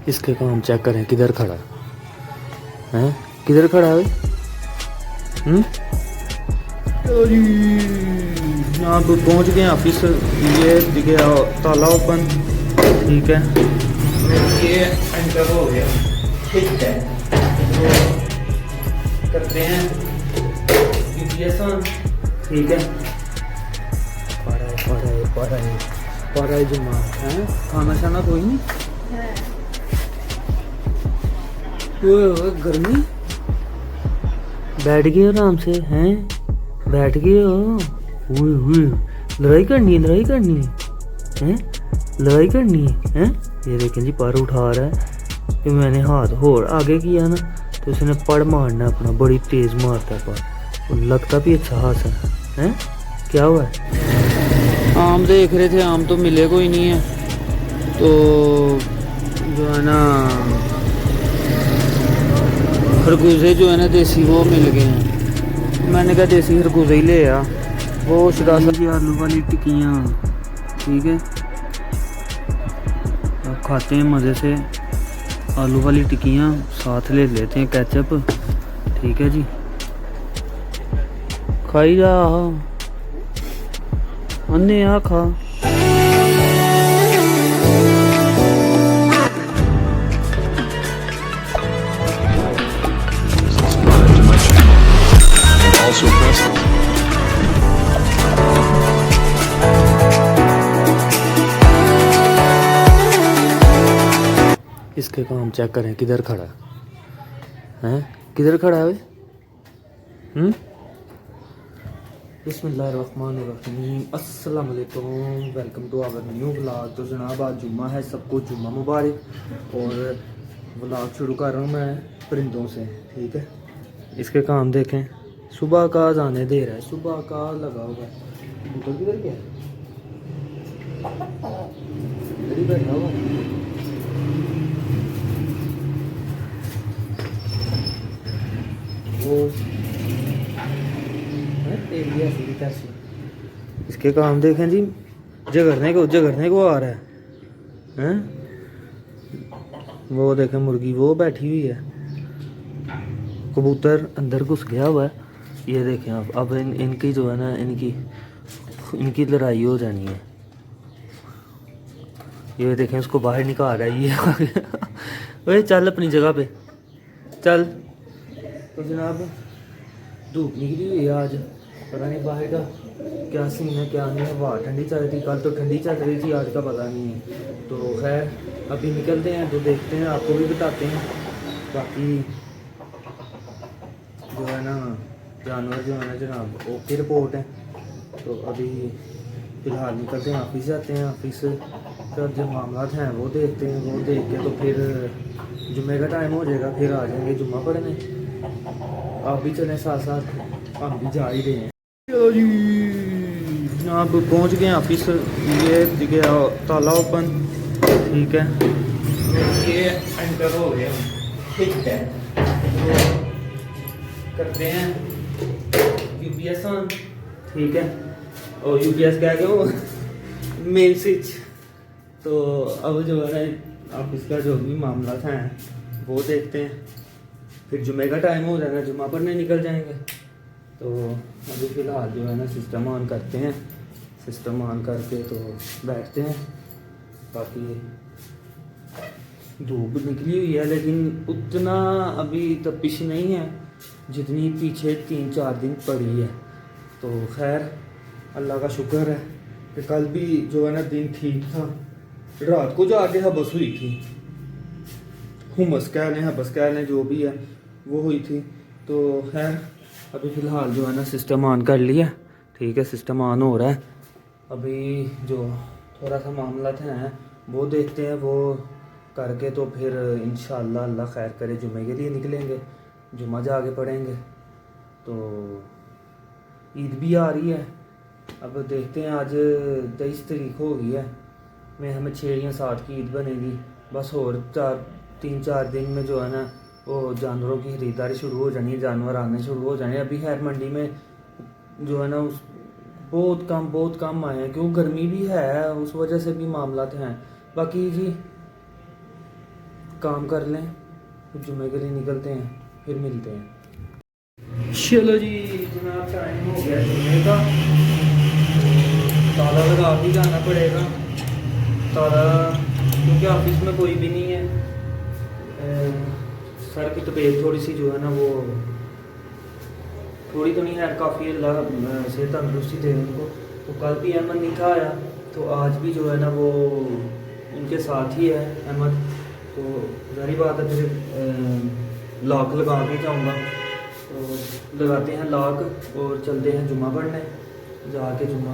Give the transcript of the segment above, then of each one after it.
इसके काम चेक करें किधर खड़ा है, किधर खड़ा है। चलो जी, यहाँ पे पहुँच गए ऑफिस। ये दिखे ताला ओपन, ठीक है, ये एंटर हो गया, ठीक है। तो करते हैं GPS ऑन, ठीक है। पढ़ाई जुम्मा है, खाना शाना कोई नहीं। ओए गर्मी, बैठ गए आराम से हैं, बैठ गए हो। लड़ाई करनी है, लड़ाई करनी है, लड़ाई करनी है। ये देखें जी, पर उठा रहा है कि मैंने हाथ और आगे किया ना तो उसने पड़ मारना अपना, बड़ी तेज मारता है पर, और लगता भी अच्छा हाथ है। क्या हुआ है? आम देख रहे थे, आम तो मिले कोई नहीं है, तो जो है ना खरबूजे जो है ना देसी वो मिल गए हैं। मैंने कहा देसी खरबूजे ही ले आ। वो शरासा की आलू वाली टिक्कियाँ, ठीक है, अब खाते हैं मज़े से आलू वाली टिक्कियाँ, साथ ले लेते हैं केचप, ठीक है जी। खाई जा अन्ने आ खा। इसके काम चेक करें किधर खड़ा है, किधर खड़ा है। बिस्मिल्लाहिर्रहमानिर्रहीम, अस्सलाम वालेकुम, welcome to our new vlog. तो जनाब आज जुम्मा है, सबको जुम्मा मुबारक। और व्लॉग शुरू कर रहा हूँ मैं परिंदों से, ठीक है। इसके काम देखें, सुबह का आने दे रहा है, सुबह का लगा हुआ है। कबूतर किधर गया, इधर ही बैठा हुआ है। वो इसके काम देखें जी, झगड़ने को आ रहा है। वो देखें मुर्गी वो बैठी हुई है, कबूतर अंदर घुस गया हुआ है। ये देखें अब इनकी जो है ना इनकी लड़ाई हो जानी है। ये देखें उसको बाहर निकाल रहा है ये ओए चल अपनी जगह पे चल। तो जनाब धूप निकली हुई है आज, पता नहीं बाहर का क्या सीन है क्या नहीं है। हवा ठंडी चल रही थी, कल तो ठंडी चल रही थी, आज का पता नहीं है। तो खैर अभी निकलते हैं तो देखते हैं, आपको भी बताते हैं। बाकी जो है ना जानवर जो है ना जनाब ओके रिपोर्ट है। तो अभी फ़िलहाल निकलते हैं, ऑफिस जाते हैं। ऑफिस का जो मामला हैं वो देखते हैं, वो देख के तो फिर जुम्मे का टाइम हो जाएगा, फिर आ जाएंगे जुम्मा पढ़ने। आप भी चलें साथ साथ, हम भी जा ही रहे हैं। चलो जी, यहाँ पे पहुँच गए ऑफिस। ये दिखे ताला ओपन, ठीक है, ये एंटर हो गया, ठीक है। तो करते हैं UPS ऑन, ठीक है। और UPS क्या क्यों मेन स्विच। तो अब जो है ना ऑफिस का जो भी मामला था वो देखते हैं, फिर जुम्मे का टाइम हो जाएगा, जुम्मा पढ़ने निकल जाएंगे। तो अभी फ़िलहाल जो है ना सिस्टम ऑन करते हैं, सिस्टम ऑन करके तो बैठते हैं। बाकी धूप निकली हुई है लेकिन उतना अभी तपिश नहीं है जितनी पीछे 3-4 दिन पड़ी है। तो खैर अल्लाह का शुक्र है कि कल भी जो है ना दिन ठीक था, रात को जाके हबस हुई थी, हुमस कह लें जो भी है वो हुई थी। तो खैर अभी फ़िलहाल जो है ना सिस्टम ऑन कर लिया, ठीक है, सिस्टम ऑन हो रहा है। अभी जो थोड़ा सा मामला है वो देखते हैं, वो करके तो फिर इंशाअल्लाह अल्लाह खैर करे जुम्मे के लिए निकलेंगे, जुम्मा जाके पढ़ेंगे। तो ईद भी आ रही है, अब देखते हैं, आज 23 तारीख हो गई है, में हमें 6 या 7 की ईद बनेगी। बस और 3-4 दिन में जो है ना वो जानवरों की खरीदारी शुरू हो जानी है, जानवर आने शुरू हो जाने। अभी खैर मंडी में जो है ना उस बहुत कम आए हैं, क्योंकि गर्मी भी है, उस वजह से भी मामला हैं। बाकी जी काम कर लें, फिर जुम्मे के लिए निकलते हैं, फिर मिलते हैं। चलो जी जनाब, टाइम हो गया जुम्मे का, ताला लगा के जाना पड़ेगा। ताला क्योंकि ऑफिस में कोई भी नहीं है, सर की तबीयत थोड़ी सी जो है ना वो थोड़ी तो नहीं है, काफ़ी अल्लाह से तंदुरुस्ती दे उनको। तो कल भी अहमद नहीं था आया, तो आज भी जो है ना वो उनके साथ ही है अहमद। तो जारी बात है फिर लॉक लगा के जाऊँगा, तो लगाते हैं लॉक और चलते हैं जुम्मा पढ़ने। जाके जुम्मा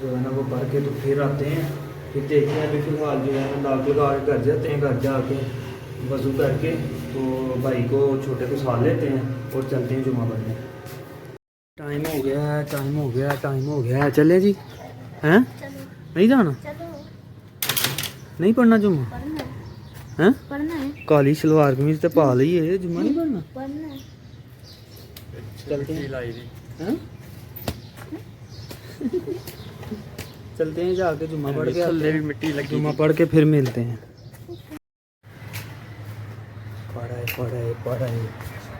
जो है ना वो पढ़ के तो फिर आते हैं, फिर देखते हैं। अभी फ़िलहाल जो है ना लॉक लगा के घर जाते हैं, घर जाके वज़ू करके तो भाई को छोटे को साथ लेते हैं और चलते हैं जुम्मा पढ़ने। टाइम हो गया है, टाइम हो गया है, टाइम हो गया है, चले जी। हैं नहीं जाना, नहीं पढ़ना जुम्मा? हैं काली सलवार कमीज तो पा ली है, जुम्मा नहीं पढ़ना? चलते हैं, चलते हैं जाके जुम्मा पढ़ के आते हैं, मिट्टी लगी, जुम्मा पढ़ के फिर मिलते हैं।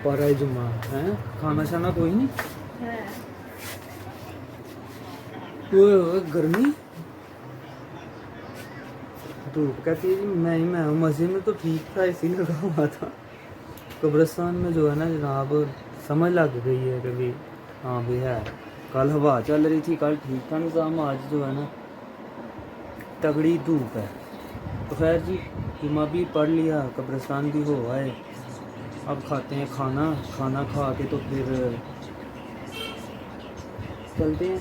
पढ़ाई जुम्मा है, खाना शाना कोई नहीं है। गर्मी धूप कहती है मैं हूँ मस्जिद में तो ठीक था, इसी लगा हुआ था। कब्रिस्तान में जो है ना जनाब समझ लग गई है कि भी हाँ भी है। कल हवा चल रही थी, कल ठीक था निज़ाम, आज जो है ना तगड़ी धूप है। तो खैर जी जुम्मा भी पढ़ लिया, कब्रिस्तान भी हो आए, अब खाते हैं खाना। खाना खा के तो फिर चलते हैं,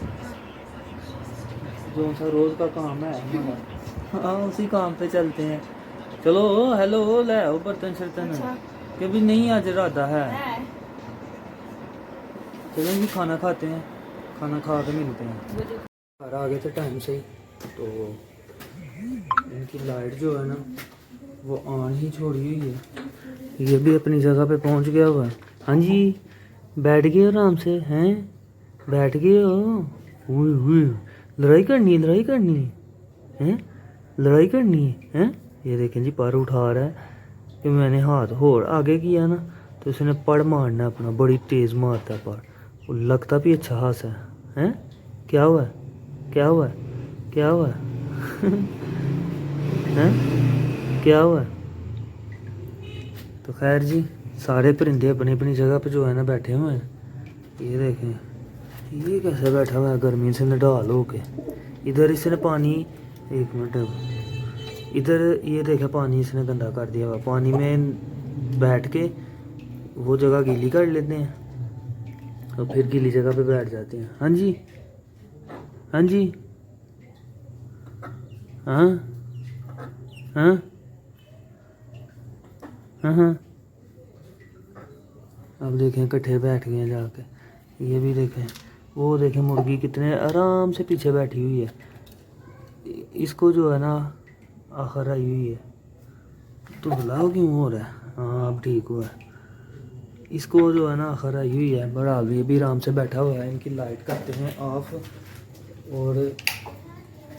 जो सा रोज़ का काम है हमारा, हाँ उसी काम पे चलते हैं। चलो हेलो ले आओ बर्तन शर्तन। अच्छा। कि भी नहीं आज इरादा है। चलो जी खाना खाते हैं, खाना खा के मिलते हैं। घर आ गए थे टाइम से ही, तो इनकी लाइट जो है ना वो ऑन ही छोड़ी हुई है। ये भी अपनी जगह पे पहुंच गया हुआ है। हाँ जी बैठ गए हो आराम से, हैं बैठ गए हो? लड़ाई करनी है, हैं लड़ाई करनी है। ये देखें जी पर उठा रहा है कि मैंने हाथ होर आगे किया ना तो इसने पड़ मारना अपना, बड़ी तेज़ मारता है पड़, वो लगता भी अच्छा हाथ है। हैं क्या हुआ है, क्या हुआ है, क्या हुआ है हैं क्या हुआ है? तो खैर जी सारे परिंदे अपनी अपनी जगह पे जो है ना बैठे हुए हैं। ये देखें ये कैसे बैठा हुआ है गर्मी से निढाल हो के। इधर इसने पानी, एक मिनट, इधर ये देखा पानी इसने गंदा कर दिया हुआ। पानी में बैठ के वो जगह गीली कर लेते हैं और फिर गीली जगह पे बैठ जाते हैं। हाँ जी, हाँ जी, हाँ हाँ हाँ। अब देखें इकट्ठे बैठ गए हैं जाके। ये भी देखें, वो देखें मुर्गी कितने आराम से पीछे बैठी हुई है। इसको जो है ना आखिर आई हुई है, तो बुलाओ क्यों हो रहा है? हाँ अब ठीक हुआ है। इसको जो है ना आखिर आई हुई है, बड़ा ये भी आराम से बैठा हुआ है। इनकी लाइट करते हैं ऑफ और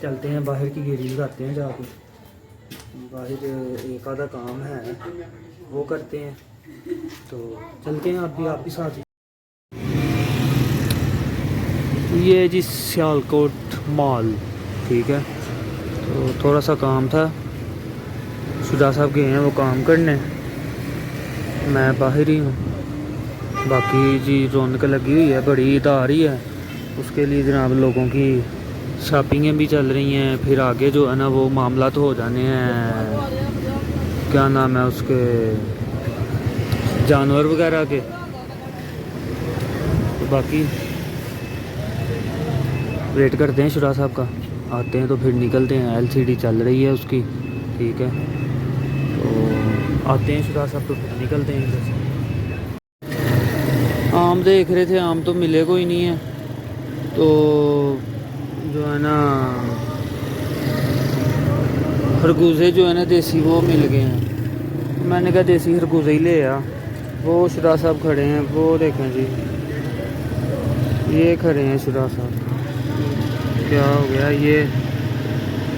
चलते हैं बाहर की गेड़ी लगाते हैं जाके। बाहर एक आधा काम है वो करते हैं, तो चलते हैं आप भी साथ। ये जी सियालकोट मॉल, ठीक है। तो थोड़ा सा काम था, शुजा साहब गए हैं वो काम करने, मैं बाहर ही हूँ। बाकी जी रौनक लगी हुई है, बड़ी ईद आ रही है, उसके लिए जनाब लोगों की शॉपिंगें भी चल रही हैं। फिर आगे जो है ना वो मामला तो हो जाने हैं, क्या नाम है उसके, जानवर वगैरह के। तो बाकी वेट करते हैं शुरा साहब का, आते हैं तो फिर निकलते हैं। LCD चल रही है उसकी, ठीक है। तो आते हैं शुरा साहब तो फिर निकलते हैं इधर से। आम देख रहे थे, आम तो मिले कोई नहीं है, तो जो है ना खरबूजे जो है ना देसी वो मिल गए हैं। मैंने कहा देसी खरबूजे ही ले आ। वो शुरा साहब खड़े हैं, वो देखें जी, ये खड़े हैं शुरा साहब। क्या हो गया, ये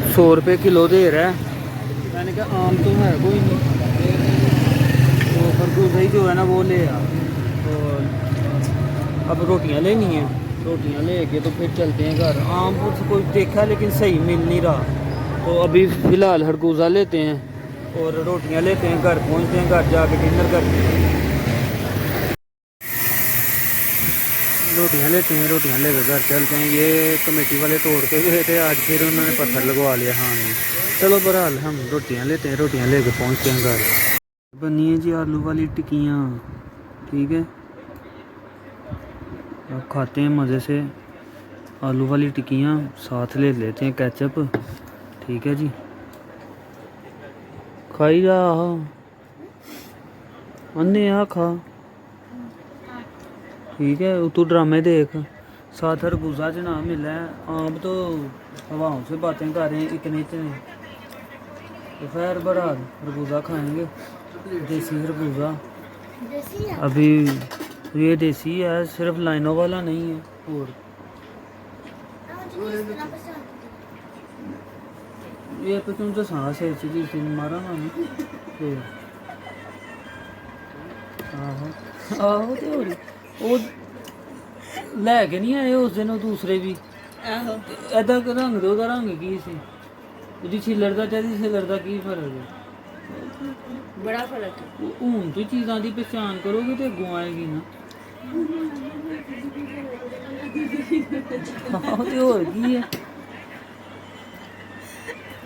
100 रुपये किलो दे रहा है। मैंने कहा आम तो है कोई नहीं, तो खरगोश ही जो है ना वो ले आ। तो अब रोटियां लेनी है, रोटियां लेके तो फिर चलते हैं घर। आम से कोई देखा लेकिन सही मिल नहीं रहा, तो अभी फ़िलहाल खरगोजा लेते हैं और रोटियां लेते हैं, घर पहुंचते हैं, घर जाके डिनर करते हैं। रोटियां लेते हैं, रोटियां लेकर घर चलते हैं। ये कमेटी वाले तोड़ के गए थे आज, फिर उन्होंने पत्थर लगवा लिया। हाँ नहीं, चलो बहरहाल हम रोटियां लेते हैं, रोटियां लेकर पहुंचते हैं घर। बनी है जी आलू वाली टिक्कियाँ, ठीक है। अब खाते हैं मज़े से आलू वाली टिक्कियाँ, साथ ले लेते हैं केचप, ठीक है जी। खाई जा अन्ने आ खा, ठीक है। तू ड्रामे देख, साथ खरबूजा जनाब मिला है। आप तो हवाओं से बातें कर रहे हैं इतने इतने, तो खैर बहरहाल खरबूजा खाएंगे, देसी खरबूजा। अभी ये देसी है, सिर्फ लाइनों वाला नहीं है। और ये पे तुम तो सांस है चीज मारा ना फिर आहो आहो ते होर ਉਹ ਲੈ ਕੇ ਨਹੀਂ ਆਏ ਉਸ ਦਿਨ ਉਹ ਦੂਸਰੇ ਵੀ ਆਹੋ ਐਦਾ ਰੰਗ ਦੇ ਉਹਦਾ ਰੰਗ ਕੀ ਸੀ ਉਹਦੀ ਛਿੱਲੜ ਦਾ ਤੇ ਇਹਦੀ ਛਿੱਲੜ ਦਾ ਕੀ ਫਰਕ ਹੈ ਬੜਾ ਫਰਕ ਹੈ ਹੁਣ ਤੋਂ ਚੀਜ਼ਾਂ ਦੀ ਪਛਾਣ ਕਰੋਗੇ ਤੇ ਅੱਗੋਂ ਆਏਗੀ ਨਾ ਆਹੋ ਤੇ ਹੋਰ ਕੀ ਹੈ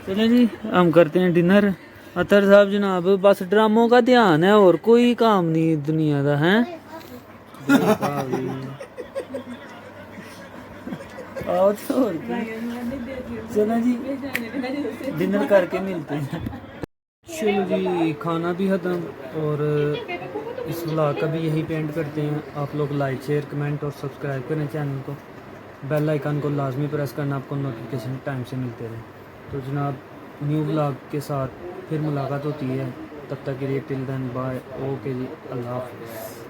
चलें जी हम करते हैं डिनर। अतर साहब जनाब बस ड्रामों का ध्यान है और कोई काम नहीं दुनिया का है। चलो जी डिनर करके मिलते हैं। चलो जी खाना भी ख़त्म और इस व्लॉग का भी यही पेंट करते हैं। आप लोग लाइक शेयर कमेंट और सब्सक्राइब करें चैनल को, बेल आइकन को लाजमी प्रेस करना, आपको नोटिफिकेशन टाइम से मिलते रहे। तो जनाब न्यू व्लॉग के साथ फिर मुलाकात होती है, तब तक के लिए टिल देन बाय, ओके जी, अल्लाह हाफ़िज़।